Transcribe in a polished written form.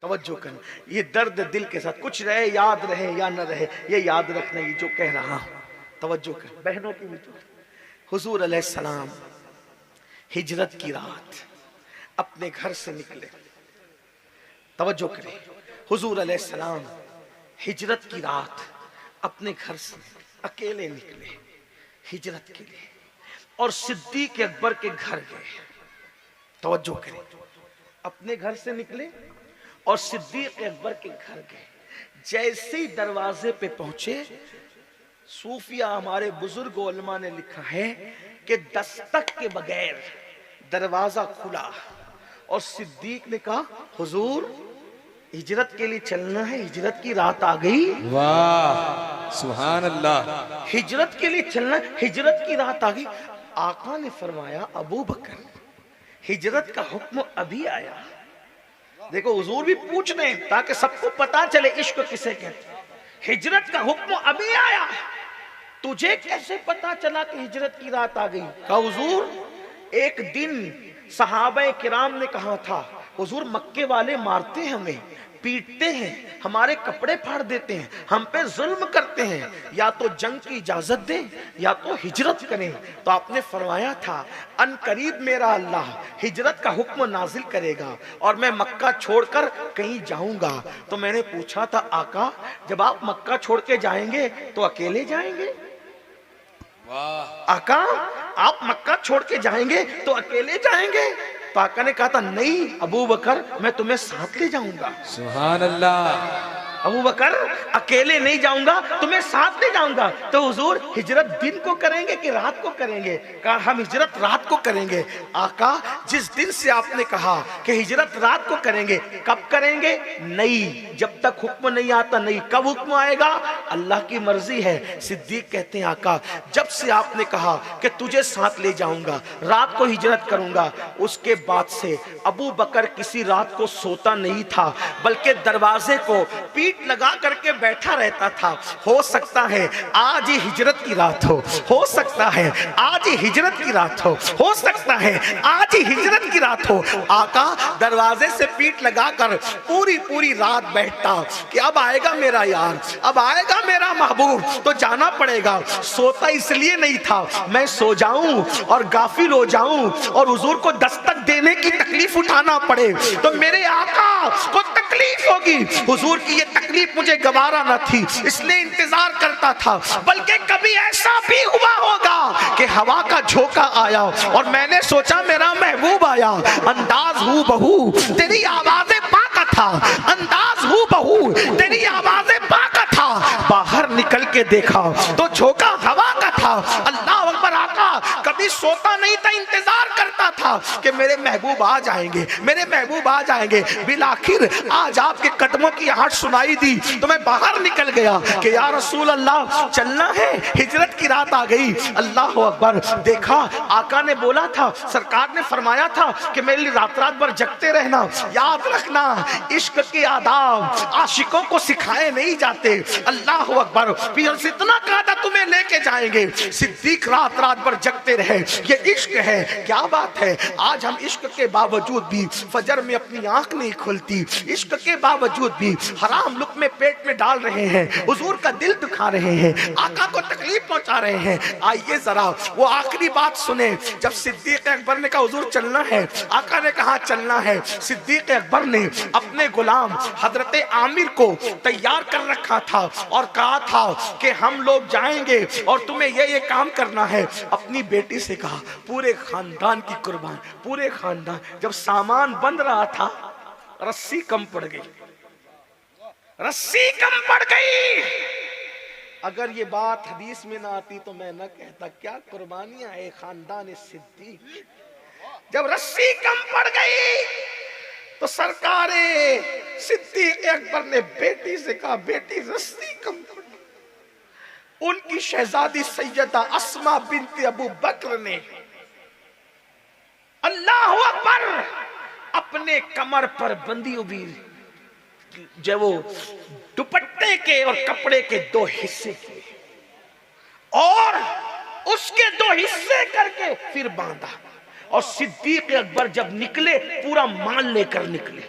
توجہ کرنا، یہ درد دل کے ساتھ کچھ رہے یاد رہے یا نہ رہے، یہ یاد رکھنا یہ جو کہہ رہا ہوں۔ توجہ کر بہنوں کی بھی، حضور علیہ السلام ہجرت کی رات اپنے گھر سے نکلے۔ توجہ کریں، حضور علیہ السلام ہجرت کی رات اپنے گھر سے اکیلے نکلے ہجرت کے لیے، اور صدیق اکبر کے گھر گئے۔ توجہ کریں، اپنے گھر سے نکلے اور صدیق اکبر کے گھر گئے۔ جیسے ہی دروازے پہ پہنچے، صوفیہ ہمارے بزرگ علماء نے لکھا ہے کہ دستک کے بغیر دروازہ کھلا اور صدیق نے کہا حضور ہجرت کے لیے چلنا ہے، ہجرت کی رات آ گئی۔ واہ سبحان اللہ، ہجرت کے لیے چلنا ہے، ہجرت کی رات آ گئی۔ آقا نے فرمایا ابو بکر ہجرت کا حکم ابھی آیا۔ دیکھو حضور بھی پوچھ رہے ہیں تاکہ سب کو پتا چلے عشق کسے کہتے ہیں۔ ہجرت کا حکم ابھی آیا، تجھے کیسے پتا چلا کہ ہجرت کی رات آ گئی؟ کہا حضور ایک دن صحابہ کرام نے کہا تھا حضور مکے والے مارتے ہیں، ہمیں پیٹتے ہیں، ہمارے کپڑے پھاڑ دیتے ہیں، ہم پہ ظلم کرتے ہیں، یا تو جنگ کی اجازت دیں یا تو ہجرت کریں۔ تو آپ نے فرمایا تھا ان قریب میرا اللہ ہجرت کا حکم نازل کرے گا اور میں مکہ چھوڑ کر کہیں جاؤں گا۔ تو میں نے پوچھا تھا آقا جب آپ مکہ چھوڑ کے جائیں گے تو اکیلے جائیں گے؟ آقا آپ مکہ چھوڑ کے جائیں گے تو اکیلے جائیں گے؟ تو آقا نے کہا تھا نہیں ابو بکر میں تمہیں ساتھ لے جاؤں گا۔ سبحان اللہ، ابو بکر اکیلے نہیں جاؤں گا، تمہیں ساتھ لے جاؤں گا۔ تو حضور ہجرت دن کو کریں گے کہ رات کو کریں گے؟ کہا ہم ہجرت رات کو کریں گے۔ آقا جس دن سے آپ نے کہا کہ ہجرت رات کو کریں گے، کب کریں گے؟ نہیں، جب تک حکم نہیں آتا نہیں۔ کب حکم آئے گا؟ اللہ کی مرضی ہے۔ صدیق کہتے ہیں آقا جب سے آپ نے کہا کہ تجھے ساتھ لے جاؤں گا، رات کو ہجرت کروں گا، اس کے بعد سے ابو بکر کسی رات کو سوتا نہیں تھا، بلکہ دروازے کو پیٹ لگا کر کے بیٹھا رہتا تھا۔ ہو سکتا ہے آج ہی ہجرت کی رات ہو سکتا ہے آج ہی ہجرت کی رات ہو سکتا ہے آج ہی ہجرت کی رات ہو۔ آقا دروازے سے پیٹ لگا کر پوری رات بیٹھتا کہ اب آئے گا میرا یار، اب آئے گا میرا محبوب تو جانا پڑے گا۔ سوتا اس لیے نہیں تھا میں سو جاؤں اور غافل ہو جاؤں اور حضور کو دستک دینے کی تکلیف اٹھانا پڑے تو میرے آقا کو تکلیف ہوگی۔ حضور کی یہ تکلیف مجھے گوارا نہ تھی، اس لیے انتظار کرتا تھا۔ بلکہ کبھی ایسا بھی ہوا ہوگا کہ ہوا کا جھونکا آیا اور میں نے سوچا میرا محبوب آیا، انداز ہو بہو تیری آواز پاکا تھا، انداز ہو بہو تیری آواز پاکا تھا، باہر نکل کے دیکھا تو جھونکا ہوا کا تھا۔ اللہ اکبر، آقا کبھی سوتا نہیں تھا، انتظار کرتا تھا کہ میرے محبوب آ جائیں گے، میرے محبوب آ جائیں گے۔ بالآخر آج آپ کے قدموں کی آہٹ سنائی دی تو میں باہر نکل گیا کہ یا رسول اللہ چلنا ہے، ہجرت کی رات آ گئی۔ اللہ اکبر، دیکھا آقا نے بولا تھا، سرکار نے فرمایا تھا کہ میرے لیے رات بھر جگتے رہنا۔ یاد رکھنا عشق کے آداب عاشقوں کو سکھائے نہیں جاتے۔ اللہ اکبر، پھر سے اتنا کہا تھا تمہیں لے کے جائیں گے۔ صدیق رات بھر جگتے رہے، یہ عشق ہے۔ کیا بات ہے، آج ہم عشق کے باوجود بھی فجر میں اپنی آنکھ نہیں کھلتی، عشق کے باوجود بھی حرام لقمے پیٹ میں ڈال رہے ہیں، حضور کا دل دکھا رہے ہیں، آقا کو تکلیف پہنچا رہے ہیں۔ آئیے ذرا وہ آخری بات سنیں، جب صدیق اکبر نے کہا حضور چلنا ہے، آقا نے کہا چلنا ہے، صدیق اکبر نے اپنے غلام حضرت عامر کو تیار کر رکھا تھا اور کہا تھا کہ ہم لوگ جائیں گے اور تمہیں یہ کام کرنا ہے۔ اپنی بیٹی سے کہا، پورے خاندان کی قربان، پورے خاندان، جب سامان بند رہا تھا رسی کم پڑ گئی، رسی کم پڑ گئی۔ اگر یہ بات حدیث میں نہ آتی تو میں نہ کہتا کیا قربانیاں ہے خاندان صدیق۔ جب رسی کم پڑ گئی تو سرکار صدیق اکبر نے بیٹی سے کہا بیٹی رسی کم پڑ گئی۔ ان کی شہزادی سیدہ اسماء بنت ابو بکر نے اللہ اکبر اپنے کمر پر بندی ہوئی، جو وہ دوپٹے کے اور کپڑے کے دو حصے کیے اور اس کے دو حصے کر کے پھر باندھا، اور صدیق اکبر جب نکلے پورا مال لے کر نکلے۔